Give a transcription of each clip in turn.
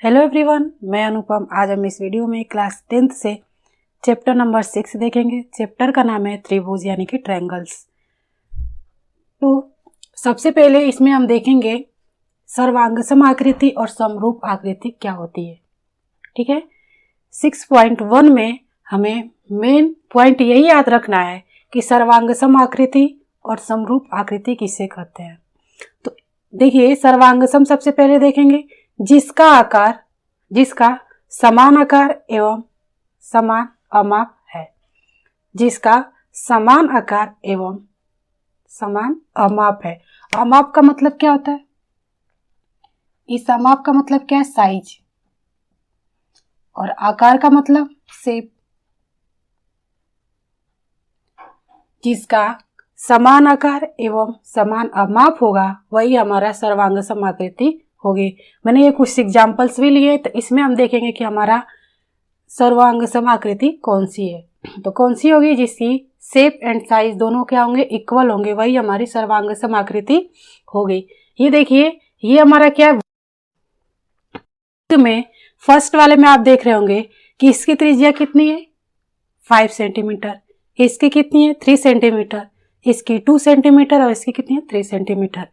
Hello everyone, मैं अनुपम। आज हम इस वीडियो में क्लास 10th से चैप्टर नंबर 6 देखेंगे। चैप्टर का नाम है त्रिभुज यानी कि ट्रायंगल्स। तो सबसे पहले इसमें हम देखेंगे सर्वांग समाकृति और समरूप आकृति क्या होती है। ठीक है, 6.1 में हमें मेन पॉइंट यही याद रखना है कि सर्वांग समाकृति और समरूप आकृति किसे कहते हैं। तो देखिए, सर्वांग सम सबसे पहले देखेंगे, जिसका समान आकार एवं समान अमाप है। जिसका समान आकार एवं समान अमाप है। अमाप का मतलब क्या होता है? इस अमाप का मतलब क्या है? साइज। और आकार का मतलब शेप। जिसका समान आकार एवं समान अमाप होगा वही हमारा सर्वांग समाकृति होगी। मैंने ये कुछ एग्जाम्पल्स भी लिए, तो इसमें हम देखेंगे कि हमारा सर्वांग समाकृति कौन सी है। तो कौन सी होगी? जिसकी शेप एंड साइज दोनों क्या होंगे? इक्वल होंगे, वही हमारी सर्वांग समाकृति होगी। ये देखिए, ये हमारा क्या है में फर्स्ट वाले में आप देख रहे होंगे कि इसकी त्रिज्या कितनी है? 5 सेंटीमीटर। इसकी कितनी है? 3 सेंटीमीटर। इसकी 2 सेंटीमीटर और इसकी कितनी है? 3 सेंटीमीटर।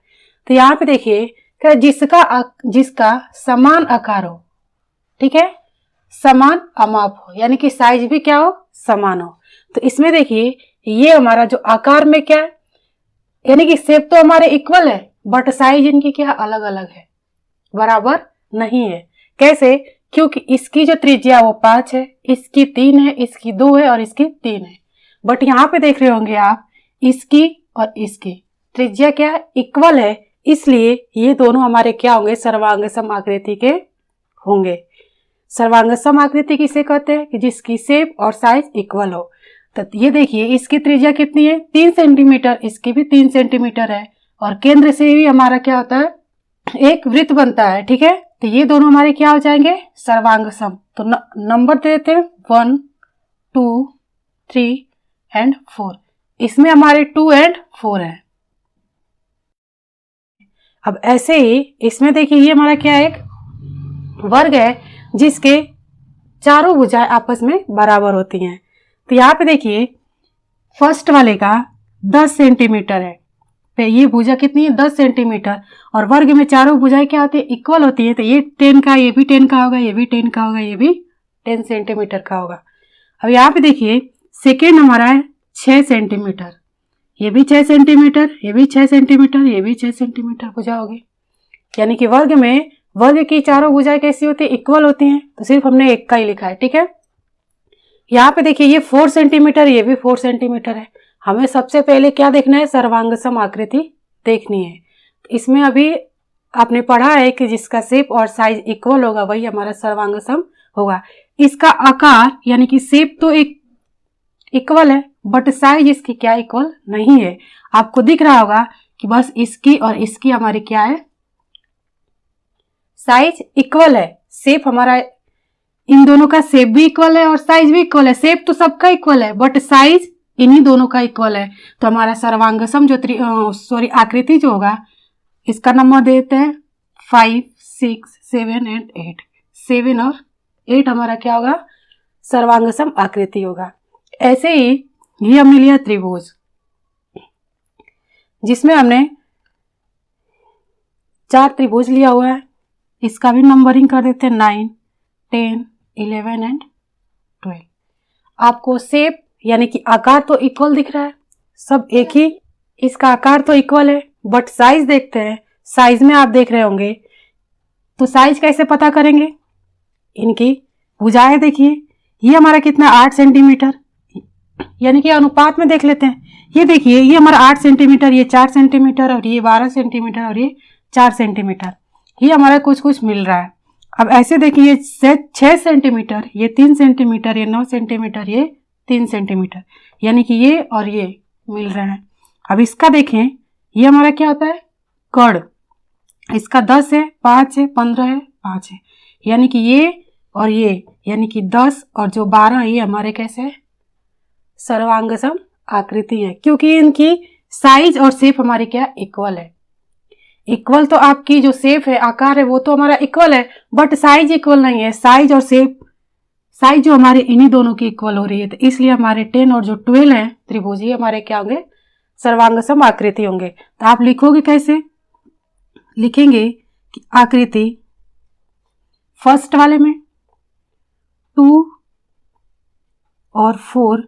तो यहाँ पे देखिए, जिसका समान आकार हो, ठीक है, समान अमाप हो, यानी कि साइज भी क्या हो? समान हो। तो इसमें देखिए, ये हमारा जो आकार में क्या है, यानी कि शेप तो हमारे इक्वल है, बट साइज इनकी क्या अलग अलग है, बराबर नहीं है। कैसे? क्योंकि इसकी जो त्रिज्या वो 5 है, इसकी 3 है, इसकी 2 है और इसकी 3 है। बट यहाँ पे देख रहे होंगे आप, इसकी और इसकी त्रिज्या क्या है? इक्वल है। इसलिए ये दोनों हमारे क्या होंगे? सर्वांग समाकृति के होंगे। सर्वांग समाकृति किसे कहते हैं? कि जिसकी शेप और साइज इक्वल हो। तो ये देखिए, इसकी त्रिज्या कितनी है? 3 सेंटीमीटर। इसकी भी 3 सेंटीमीटर है। और केंद्र से भी हमारा क्या होता है? एक वृत्त बनता है। ठीक है, तो ये दोनों हमारे क्या हो जाएंगे? सर्वांग सम। तो नंबर दे देते हैं 1, 2, 3 एंड 4। इसमें हमारे 2 एंड 4 है। अब ऐसे ही इसमें देखिए, ये हमारा क्या है? एक वर्ग है जिसके चारों भुजाएं आपस में बराबर होती हैं। तो यहाँ पे देखिए, फर्स्ट वाले का 10 सेंटीमीटर है। तो ये भुजा कितनी है? 10 सेंटीमीटर। और वर्ग में चारों भुजाएं क्या होती है? इक्वल होती है। तो ये 10 का, ये भी 10 का होगा, ये भी 10 का होगा, ये भी 10 सेंटीमीटर का होगा। अब यहाँ पे देखिए, सेकेंड हमारा है 6 सेंटीमीटर। ये भी 6 सेंटीमीटर, ये भी 6 सेंटीमीटर, ये भी 6 सेंटीमीटर भुजा होगी। यानी कि वर्ग की चारों भुजाएं कैसी होती है? इक्वल होती हैं। तो सिर्फ हमने एक का ही लिखा है। ठीक है, यहाँ पे देखिए, ये 4 सेंटीमीटर, ये भी 4 सेंटीमीटर है। हमें सबसे पहले क्या देखना है? सर्वांग सम आकृति देखनी है। इसमें अभी आपने पढ़ा है कि जिसका शेप और साइज इक्वल होगा वही हमारा सर्वांग सम होगा। इसका आकार यानी कि शेप तो एक इक्वल है, बट साइज इसकी क्या इक्वल नहीं है। आपको दिख रहा होगा कि बस इसकी और इसकी हमारी क्या है? साइज इक्वल है। शेप हमारा, इन दोनों का शेप भी इक्वल है और साइज भी इक्वल है। शेप तो सबका इक्वल है, बट साइज इन्हीं दोनों का इक्वल है। तो हमारा सर्वांग सम जो आकृति जो होगा, इसका नंबर देते हैं 5, 6, 7 एंड 8। 7 और 8 हमारा क्या होगा? सर्वांग सम आकृति होगा। ऐसे ही ये हमने लिया त्रिभुज, जिसमें हमने 4 त्रिभुज लिया हुआ है। इसका भी नंबरिंग कर देते हैं 9, 10, 11 एंड 12। आपको शेप यानी कि आकार तो इक्वल दिख रहा है, सब एक ही, इसका आकार तो इक्वल है, बट साइज देखते हैं। साइज में आप देख रहे होंगे, तो साइज कैसे पता करेंगे? इनकी भुजाएं देखिए, ये हमारा कितना? 8 सेंटीमीटर, यानी कि अनुपात में देख लेते हैं। ये देखिए, ये हमारा 8 सेंटीमीटर, ये 4 सेंटीमीटर और ये 12 सेंटीमीटर और ये 4 सेंटीमीटर। ये हमारा कुछ कुछ मिल रहा है। अब ऐसे देखिए, 6 सेंटीमीटर, ये 3 सेंटीमीटर, ये 9 सेंटीमीटर, ये 3 सेंटीमीटर, यानी कि ये और ये मिल रहे हैं। अब इसका देखें, ये हमारा क्या होता है? कड़। इसका 10 है, 5 है, 15 है, 5 है, यानी कि ये और ये, यानी कि 10 और जो 12 ये हमारे कैसे है? सर्वांग सम आकृति है, क्योंकि इनकी साइज और शेप हमारी क्या? इक्वल है। इक्वल तो आपकी जो शेप है, आकार है, वो तो हमारा इक्वल है, बट साइज इक्वल नहीं है। साइज और शेप, साइज जो हमारे इन्हीं दोनों की इक्वल हो रही है, तो इसलिए हमारे 10 और जो 12 है त्रिभुज, ये हमारे क्या होंगे, सर्वांग सम आकृति होंगे। तो आप लिखोगे कैसे, लिखेंगे कि आकृति फर्स्ट वाले में 2 और 4,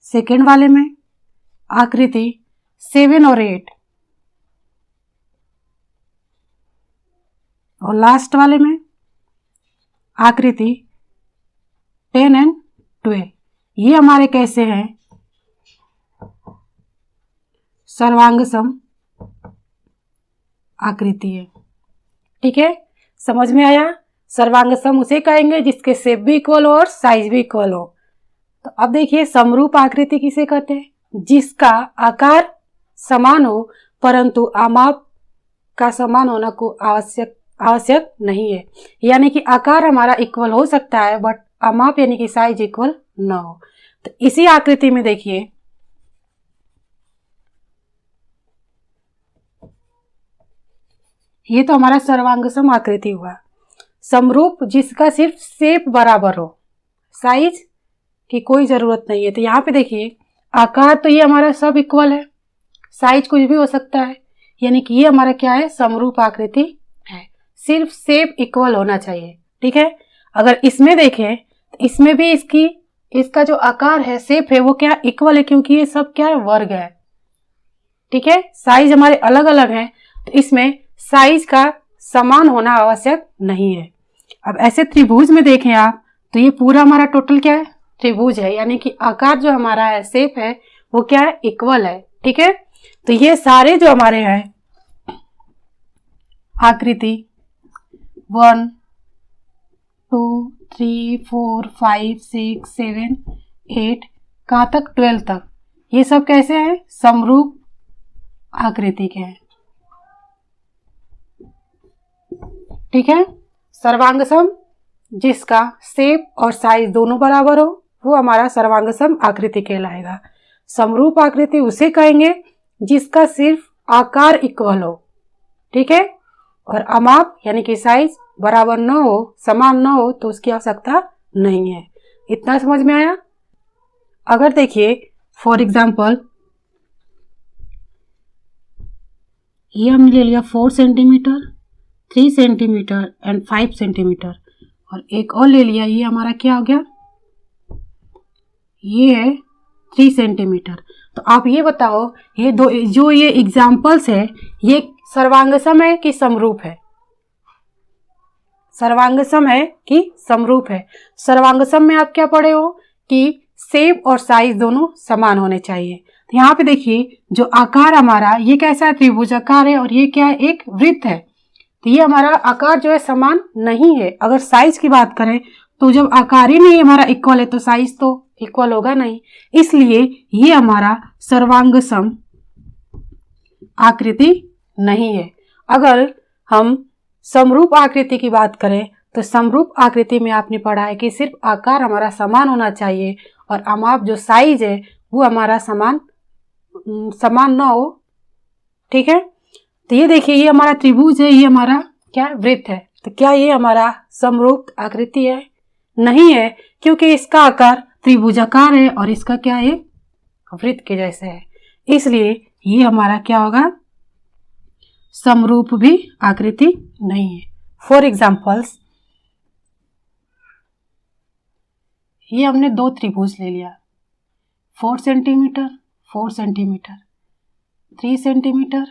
सेकेंड वाले में आकृति 7 और 8, और लास्ट वाले में आकृति 10 और 12। ये हमारे कैसे हैं, सर्वांग सम आकृति है। ठीक है, समझ में आया। सर्वांग सम उसे कहेंगे जिसके शेप भी इक्वल हो और साइज भी इक्वल हो। तो अब देखिए, समरूप आकृति किसे कहते हैं, जिसका आकार समान हो परंतु आमाप का समान होना को आवश्यक नहीं है। यानी कि आकार हमारा इक्वल हो सकता है बट आमाप यानी कि साइज इक्वल ना हो। तो इसी आकृति में देखिए, ये तो हमारा सर्वांग सम आकृति हुआ। समरूप जिसका सिर्फ शेप बराबर हो, साइज की कोई जरूरत नहीं है। तो यहाँ पे देखिए, आकार तो ये हमारा सब इक्वल है, साइज कुछ भी हो सकता है, यानी कि ये हमारा क्या है, समरूप आकृति है। सिर्फ शेप इक्वल होना चाहिए। ठीक है, अगर इसमें देखें तो इसमें भी इसका जो आकार है, शेप है, वो क्या इक्वल है, क्योंकि ये सब क्या है, वर्ग है। ठीक है, साइज हमारे अलग अलग हैं, तो इसमें साइज का समान होना आवश्यक नहीं है। अब ऐसे त्रिभुज में देखें आप, तो ये पूरा हमारा टोटल क्या है, त्रिभुज है, यानी कि आकार जो हमारा है, शेप है, वो क्या है, इक्वल है। ठीक है, तो ये सारे जो हमारे हैं आकृति 1 2 3 4 5 6 7 8 कहाँ तक, 12 तक, ये सब कैसे हैं, समरूप आकृति के हैं। ठीक है, सर्वांग सम जिसका शेप और साइज दोनों बराबर हो, वो हमारा सर्वांग सम आकृति कहलाएगा। समरूप आकृति उसे कहेंगे जिसका सिर्फ आकार इक्वल हो। ठीक है, और अमाप यानी कि साइज बराबर न हो, समान न हो, तो उसकी आवश्यकता नहीं है। इतना समझ में आया। अगर देखिए फॉर एग्जाम्पल, ये हमने ले लिया 4 सेंटीमीटर, 3 सेंटीमीटर एंड 5 सेंटीमीटर, और एक और ले लिया, ये हमारा क्या हो गया, ये है 3 सेंटीमीटर। तो आप ये बताओ, ये दो जो ये एग्जाम्पल्स है, ये सर्वांग सम है कि समरूप है, सर्वांग सम है कि समरूप है। सर्वांग सम में आप क्या पढ़े हो कि शेप और साइज दोनों समान होने चाहिए। तो यहाँ पे देखिए, जो आकार हमारा ये कैसा है, त्रिभुजाकार है, और ये क्या है, एक वृत्त है। तो ये हमारा आकार जो है समान नहीं है। अगर साइज की बात करें तो जब आकार ही नहीं हमारा इक्वल है तो साइज तो इक्वल होगा नहीं, इसलिए ये हमारा सर्वांग सम आकृति नहीं है। अगर हम समरूप आकृति की बात करें तो समरूप आकृति में आपने पढ़ा है कि सिर्फ आकार हमारा समान होना चाहिए और अमाप जो साइज है वो हमारा समान न हो। ठीक है, तो ये देखिए, ये हमारा त्रिभुज है, ये हमारा क्या है, वृत्त है। तो क्या ये हमारा समरूप आकृति है? नहीं है, क्योंकि इसका आकार त्रिभुजाकार है और इसका क्या है, वृत्त के जैसे है, इसलिए ये हमारा क्या होगा, समरूप भी आकृति नहीं है। फॉर एग्जाम्पल्स, ये हमने 2 त्रिभुज ले लिया, 4 centimetre 4 centimetre, 3 centimetre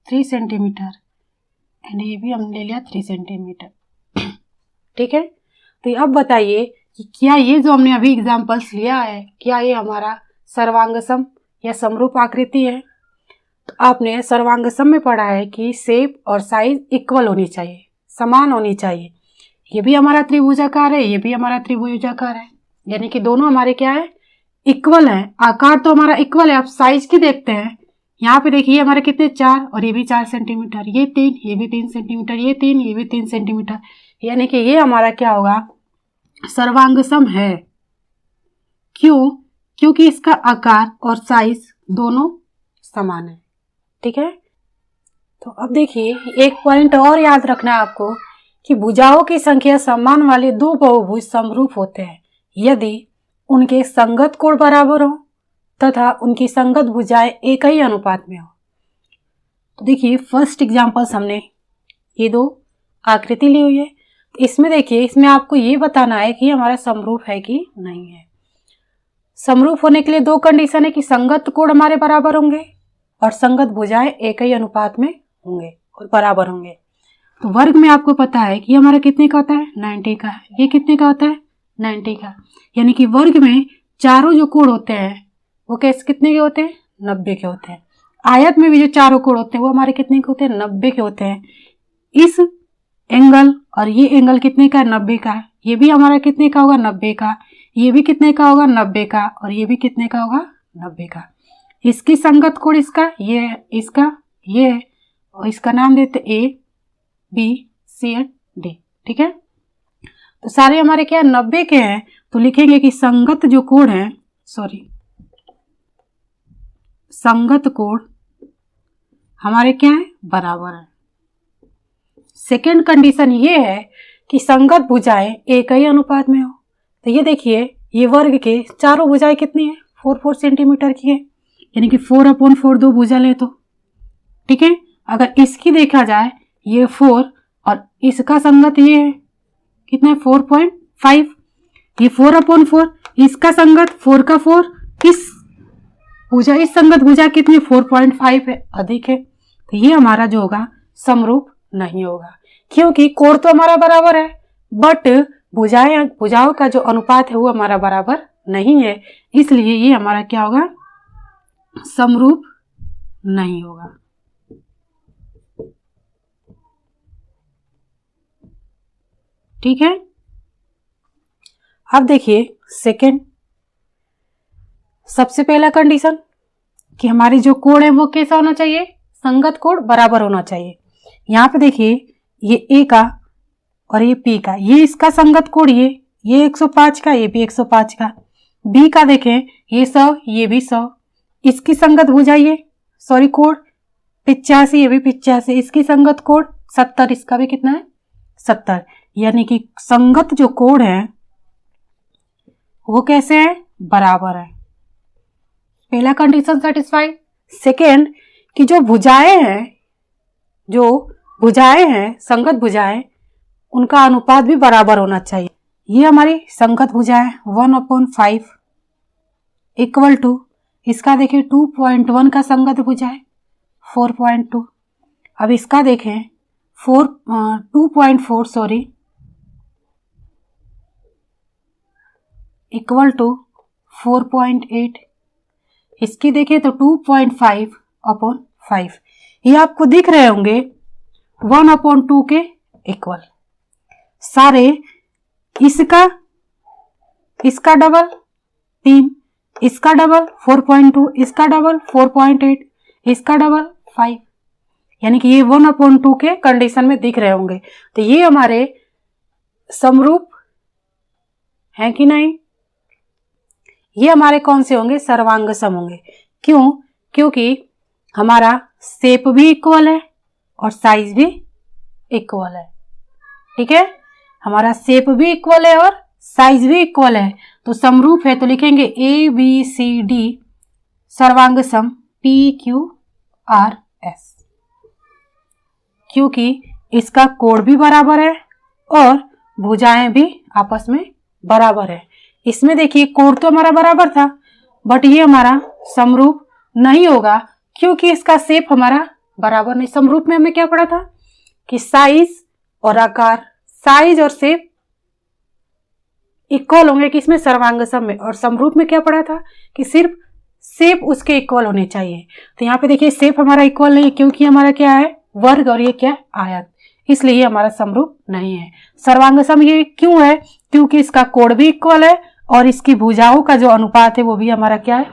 3 centimetre, and ये भी हमने ले लिया 3 सेंटीमीटर। ठीक है, तो अब बताइए कि क्या ये जो हमने अभी एग्जाम्पल्स लिया है, क्या ये हमारा सर्वांगसम या समरूप आकृति है? तो आपने सर्वांगसम में पढ़ा है कि शेप और साइज इक्वल होनी चाहिए, समान होनी चाहिए। ये भी हमारा त्रिभुजाकार है, ये भी हमारा त्रिभुजाकार है, यानी कि दोनों हमारे क्या है, इक्वल है। आकार तो हमारा इक्वल है। आप साइज की देखते हैं, यहाँ पे देखिए हमारे कितने 4 और ये भी 4 सेंटीमीटर, ये 3, ये भी 3 सेंटीमीटर, ये 3, ये भी 3 सेंटीमीटर, यानी कि ये हमारा क्या होगा, सर्वांगसम है। क्यों? क्योंकि इसका आकार और साइज दोनों समान है। ठीक है, तो अब देखिए एक पॉइंट और याद रखना है आपको कि भुजाओं की संख्या समान वाले दो बहुभुज समरूप होते हैं यदि उनके संगत कोण बराबर हो तथा उनकी संगत भुजाएं एक ही अनुपात में हो। तो देखिए फर्स्ट एग्जांपल्स हमने ये दो आकृति ली हुई है। तो इसमें देखिए इसमें आपको ये बताना है कि हमारा समरूप है कि नहीं है। समरूप होने के लिए दो कंडीशन है कि संगत कोण हमारे बराबर होंगे और संगत भुजाएं एक ही अनुपात में होंगे और बराबर होंगे। तो वर्ग में आपको पता है कि हमारा कितने का होता है 90 का, ये कितने का होता है 90 का, यानी कि वर्ग में चारों जो कोण होते हैं वो कैसे कितने के होते हैं 90 के होते हैं। आयत में भी जो चारों कोण होते हैं वो हमारे कितने के होते हैं 90 के होते हैं। इस एंगल और ये एंगल कितने का है 90 का, ये भी हमारा कितने का होगा 90 का, ये भी कितने का होगा 90 का और ये भी कितने का होगा 90 का। इसकी संगत कोण इसका ये है, इसका ये है और इसका नाम देते A B C and D. ठीक है, तो सारे हमारे क्या 90 के हैं तो लिखेंगे कि संगत जो कोण है संगत कोण हमारे क्या है बराबर है। सेकेंड कंडीशन ये है कि संगत भुजाएं एक ही अनुपात में हो। तो ये देखिए ये वर्ग के चारों भुजाएं कितनी है 4 सेंटीमीटर की है, यानी कि 4/4 दो भुजा ले तो ठीक है। अगर इसकी देखा जाए ये 4 और इसका संगत ये है कितना है 4.5, ये 4/4 इसका संगत 4 का 4, इस संगत भुजा कितनी 4.5 है, अधिक है। तो ये हमारा जो होगा समरूप नहीं होगा क्योंकि कोण तो हमारा बराबर है बट भुजाओं का जो अनुपात है वो हमारा बराबर नहीं है, इसलिए ये हमारा क्या होगा समरूप नहीं होगा। ठीक है, अब देखिए सेकेंड, सबसे पहला कंडीशन कि हमारी जो कोण है वो कैसा होना चाहिए संगत कोण बराबर होना चाहिए। यहाँ पे देखिए ये ए का और ये पी का, ये इसका संगत कोण ये 105 का, ये भी 105 का। बी का देखें ये 100, ये भी 100। इसकी संगत भुजा कोण 85, ये भी 85। इसकी संगत कोण 70, इसका भी कितना है 70। यानी कि संगत जो कोण है वो कैसे है बराबर है। पहला कंडीशन सेटिस्फाइड। सेकेंड कि जो भुजाएं हैं संगत भुजाएं उनका अनुपात भी बराबर होना चाहिए। ये हमारी संगत भुजाएं 1/5 इक्वल टू इसका देखें 2.1 का संगत भुजा है 4.2। अब इसका देखें 2.4 इक्वल टू 4.8। इसकी देखें तो 2.5/5। ये आपको दिख रहे होंगे 1/2 के इक्वल। सारे इसका डबल 3, इसका डबल 4.2, इसका डबल 4.8, इसका डबल 5, यानी कि ये 1/2 के कंडीशन में दिख रहे होंगे। तो ये हमारे समरूप हैं कि नहीं, ये हमारे कौन से होंगे सर्वांग सम होंगे। क्यों? क्योंकि हमारा शेप भी इक्वल है और साइज भी इक्वल है। ठीक है, हमारा शेप भी इक्वल है और साइज भी इक्वल है तो समरूप है। तो लिखेंगे ए बी सी डी सर्वांग सम PQRS, क्योंकि इसका कोण भी बराबर है और भुजाएं भी आपस में बराबर है। इसमें देखिए कोण तो हमारा बराबर था बट ये हमारा समरूप नहीं होगा क्योंकि इसका शेप हमारा बराबर नहीं। समरूप में हमें क्या पढ़ा था कि साइज और आकार, साइज और शेप इक्वल होंगे किसमें सर्वांग सम में, और समरूप में क्या पढ़ा था कि सिर्फ शेप उसके इक्वल होने चाहिए। तो यहाँ पे देखिए शेप हमारा इक्वल नहीं है क्योंकि हमारा क्या है वर्ग और ये क्या है आयत, इसलिए ये हमारा समरूप नहीं है। सर्वांग सम ये क्यों है क्योंकि इसका कोण भी इक्वल है और इसकी भुजाओं का जो अनुपात है वो भी हमारा क्या है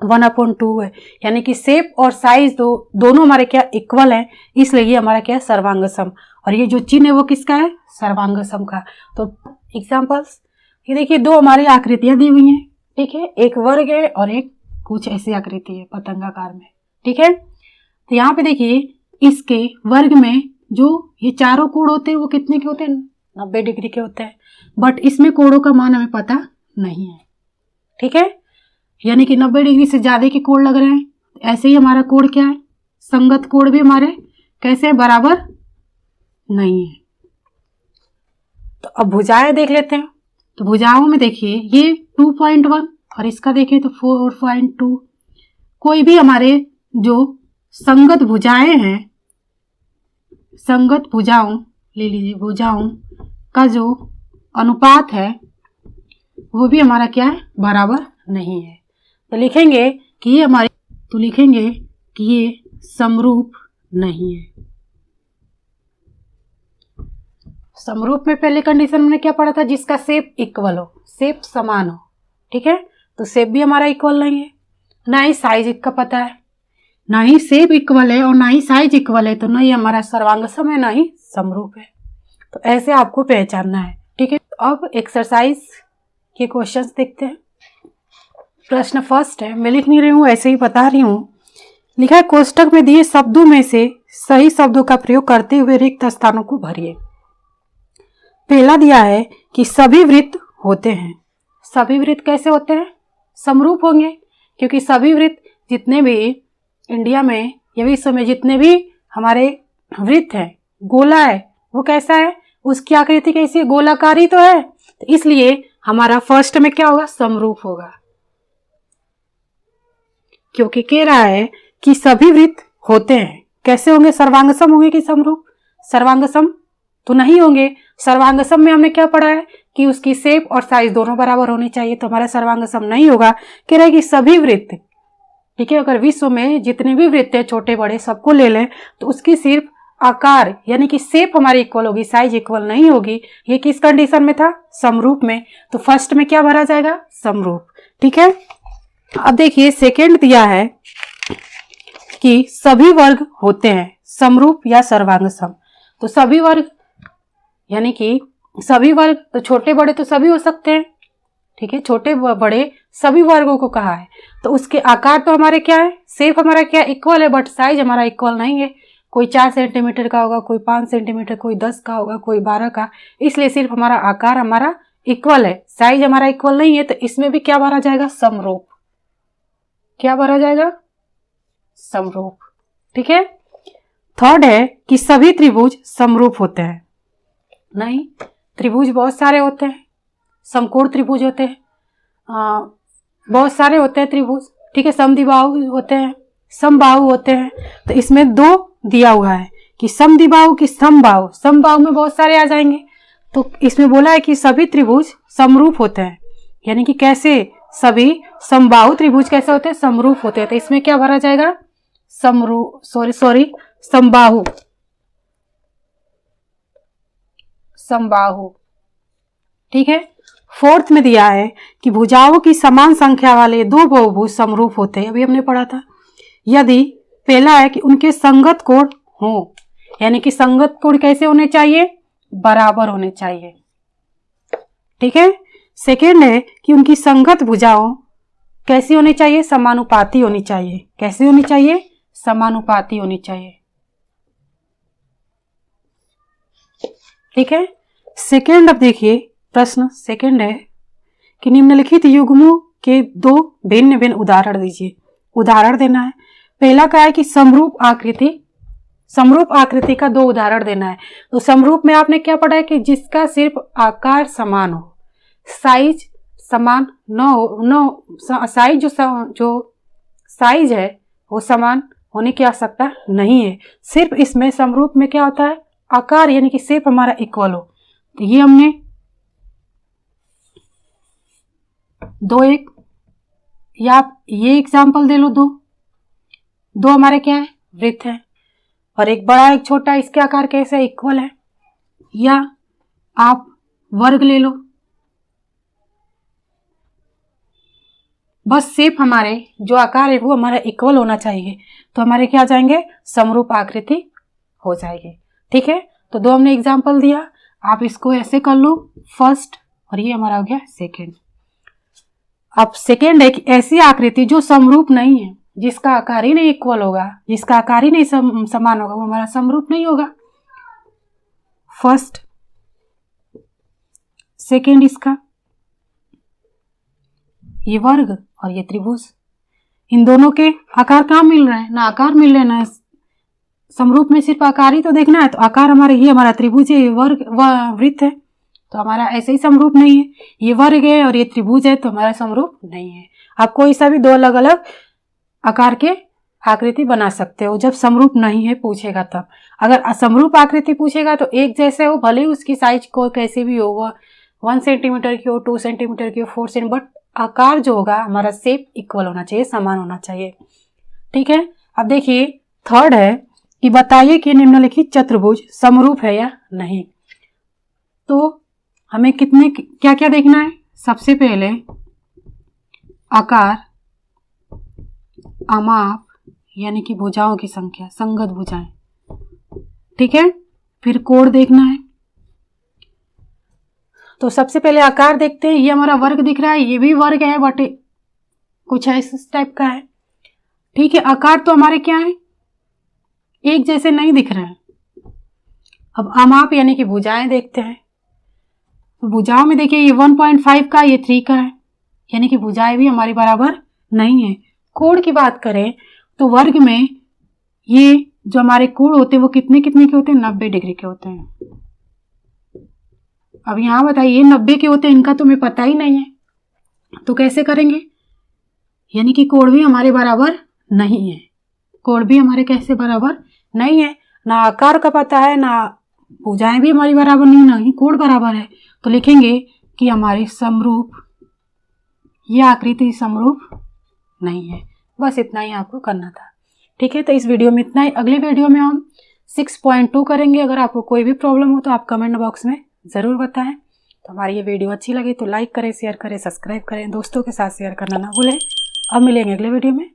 1/2 है, यानी कि शेप और साइज दोनों हमारे क्या इक्वल है, इसलिए ये हमारा क्या है सर्वांग सम। और ये जो चिन्ह है वो किसका है सर्वांग सम का। तो एग्जांपल्स ये देखिए दो हमारी आकृतियां दी हुई हैं। ठीक है, एक वर्ग है और एक कुछ ऐसी आकृति है पतंगाकार में। ठीक है, तो यहाँ पे देखिए इसके वर्ग में जो ये चारों कोण होते हैं वो कितने के होते हैं? 90 डिग्री के होते हैं। बट इसमें कोणों का मान हमें पता नहीं है, ठीक है, यानी कि 90 डिग्री से ज्यादा के कोण लग रहे हैं। ऐसे ही हमारा कोण क्या है? संगत कोण भी हमारे कैसे बराबर नहीं है। तो अब भुजाएं देख लेते हैं। तो भुजाओं में देखिए ये 2.1 और इसका देखिए तो 4.2। कोई भी हमारे जो संगत भुजाएं हैं, संगत भुजाओं ले लीजिए, भुजाओं का जो अनुपात है वो भी हमारा क्या है? बराबर नहीं है। तो लिखेंगे कि ये हमारे, तो लिखेंगे कि ये समरूप नहीं है। समरूप में पहले कंडीशन में क्या पढ़ा था? जिसका शेप इक्वल हो, शेप समान हो, ठीक है। तो शेप भी हमारा इक्वल नहीं है, ना ही साइज का पता है, ना ही शेप इक्वल है और ना ही साइज इक्वल है, तो ना ही हमारा सर्वांग सम है, ना ही समरूप है। तो ऐसे आपको पहचानना है, ठीक है। अब एक्सरसाइज के क्वेश्चंस देखते हैं। प्रश्न फर्स्ट है, मैं लिख नहीं रही हूँ, ऐसे ही बता रही हूँ। लिखा है कोष्टक में दिए शब्दों में से सही शब्दों का प्रयोग करते हुए रिक्त स्थानों को भरिए। पहला दिया है कि सभी वृत्त होते हैं। सभी वृत्त कैसे होते हैं? समरूप होंगे, क्योंकि सभी वृत्त जितने भी इंडिया में या विश्व में जितने भी हमारे वृत्त हैं, गोला है, वो कैसा है? उसकी आकृति कैसी है? गोलाकारी तो है, तो इसलिए हमारा फर्स्ट में क्या होगा? समरूप होगा, क्योंकि कह रहा है कि सभी वृत्त होते हैं। कैसे होंगे? सर्वांगसम होंगे कि समरूप? सर्वांगसम तो नहीं होंगे। सर्वांगसम में हमने क्या पढ़ा है कि उसकी शेप और साइज दोनों बराबर होनी चाहिए, तो हमारा सर्वांगसम नहीं होगा। कह रहा है कि सभी वृत्त, ठीक है, अगर विश्व में जितने भी वृत्त हैं छोटे बड़े सबको ले लें तो उसकी सिर्फ आकार यानी कि शेप हमारी इक्वल होगी, साइज इक्वल नहीं होगी। ये किस कंडीशन में था? समरूप में। तो फर्स्ट में क्या भरा जाएगा? समरूप, ठीक है। अब देखिए सेकेंड दिया है कि सभी वर्ग होते हैं, समरूप या सर्वांगसम। तो सभी वर्ग यानी कि सभी वर्ग, तो छोटे बड़े तो सभी हो सकते हैं, ठीक है, छोटे बड़े सभी वर्गों को कहा है। तो उसके आकार तो हमारे क्या है? शेप हमारा क्या इक्वल है, बट साइज हमारा इक्वल नहीं है। कोई 4 सेंटीमीटर का होगा, कोई 5 सेंटीमीटर, कोई 10 का होगा, कोई 12 का। इसलिए सिर्फ हमारा आकार हमारा इक्वल है, साइज हमारा इक्वल नहीं है। तो इसमें भी क्या भरा जाएगा? समरूप। क्या भरा जाएगा? समरूप, ठीक है। थर्ड है कि सभी त्रिभुज समरूप होते हैं। नहीं, त्रिभुज बहुत सारे होते हैं, समकोण त्रिभुज होते हैं, बहुत सारे होते हैं त्रिभुज, ठीक है। समद्विबाहु होते हैं, समबाहु होते हैं। तो इसमें 2 दिया हुआ है कि समद्विबाहु कि समबाहु। समबाहु में बहुत सारे आ जाएंगे, तो इसमें बोला है कि सभी त्रिभुज समरूप होते हैं, यानी कि कैसे? सभी समबाहु त्रिभुज कैसे होते हैं? समरूप होते हैं। तो इसमें क्या भरा जाएगा? समबाहु, समबाहु, ठीक है। फोर्थ में दिया है कि भुजाओं की समान संख्या वाले 2 बहुभुज समरूप होते हैं। अभी हमने पढ़ा था। यदि पहला है कि उनके संगत कोण हो, यानी कि संगत कोण कैसे होने चाहिए? बराबर होने चाहिए, ठीक है। सेकेंड है कि उनकी संगत भुजाओं कैसी होनी चाहिए? समानुपाती होनी चाहिए। कैसी होनी चाहिए? समानुपाती होनी चाहिए, ठीक है। सेकेंड, अब देखिए प्रश्न सेकेंड है कि निम्नलिखित युग्मों के 2 भिन्न भिन्न उदाहरण दीजिए। उदाहरण देना है। पहला क्या है कि समरूप आकृति, समरूप आकृति का 2 उदाहरण देना है। तो समरूप में आपने क्या पढ़ा है कि जिसका सिर्फ आकार समान हो, साइज समान न हो, साइज जो साइज है वो समान होने की आवश्यकता नहीं है। सिर्फ इसमें समरूप में क्या होता है? आकार यानी कि शेप हमारा इक्वल हो। तो ये हमने 2 या आप ये एग्जाम्पल दे लो। 2 हमारे क्या है? वृत्त है, और एक बड़ा एक छोटा, इसके आकार कैसे? इक्वल है। या आप वर्ग ले लो, बस शेप हमारे जो आकार है वो हमारा इक्वल होना चाहिए, तो हमारे क्या आ जाएंगे? समरूप आकृति हो जाएगी, ठीक है। तो 2 हमने एग्जाम्पल दिया, आप इसको ऐसे कर लो फर्स्ट, और ये हमारा हो गया सेकेंड। अब सेकेंड है कि ऐसी आकृति जो समरूप नहीं है, जिसका आकार ही नहीं इक्वल होगा, जिसका आकार ही नहीं समान होगा, वो हमारा समरूप नहीं होगा। फर्स्ट, सेकेंड, इसका ये वर्ग और ये त्रिभुज, इन दोनों के आकार कहाँ मिल रहे हैं? ना आकार मिल रहे हैं ना समरूप में सिर्फ आकार ही तो देखना है। तो आकार हमारे, ये हमारा त्रिभुज है, ये वर्ग वृत्त है, तो हमारा ऐसे ही समरूप नहीं है। ये वर्ग है और ये त्रिभुज है, तो हमारा समरूप नहीं है। आप कोई सा भी दो अलग अलग आकार के आकृति बना सकते हो जब समरूप नहीं है पूछेगा तब। अगर असमरूप आकृति पूछेगा तो एक जैसे हो, भले ही उसकी साइज को कैसे भी हो, 1 सेंटीमीटर की हो, 2 सेंटीमीटर की हो, 4 सेंटीमीटर, बट आकार जो होगा हमारा शेप इक्वल होना चाहिए, समान होना चाहिए। ठीक है। अब देखिए थर्ड है कि बताइए कि निम्नलिखित चतुर्भुज समरूप है या नहीं। तो हमें कितने क्या क्या देखना है? सबसे पहले आकार, अमाप यानी कि भुजाओं की संख्या, संगत भुजाएं, ठीक है। फिर कोण देखना है। तो सबसे पहले आकार देखते हैं। ये हमारा वर्ग दिख रहा है, ये भी वर्ग है बट कुछ इस टाइप का है, ठीक है। आकार तो हमारे क्या है? एक जैसे नहीं दिख रहे हैं। अब अमाप यानी कि भुजाएं देखते हैं। तो भुजाओं में देखिए ये 1.5 का, ये 3 का है, यानी कि भुजाएं भी हमारी बराबर नहीं है। कोण की बात करें तो वर्ग में ये जो हमारे कोण होते हैं वो कितने कितने के होते हैं? 90 डिग्री के होते हैं। अब यहाँ बताइए 90 के होते हैं, इनका तो हमें पता ही नहीं है, तो कैसे करेंगे? यानी कि कोण भी हमारे बराबर नहीं है। कोण भी हमारे कैसे बराबर नहीं है? ना आकार का पता है, ना भुजाएं भी हमारी बराबर नहीं, ना ही कोण बराबर है। तो लिखेंगे कि हमारी समरूप, यह आकृति समरूप नहीं है। बस इतना ही आपको करना था, ठीक है। तो इस वीडियो में इतना ही। अगले वीडियो में हम 6.2 करेंगे। अगर आपको कोई भी प्रॉब्लम हो तो आप कमेंट बॉक्स में ज़रूर बताएं। तो हमारी ये वीडियो अच्छी लगी तो लाइक करें, शेयर करें, सब्सक्राइब करें, दोस्तों के साथ शेयर करना ना भूलें। अब मिलेंगे अगले वीडियो में।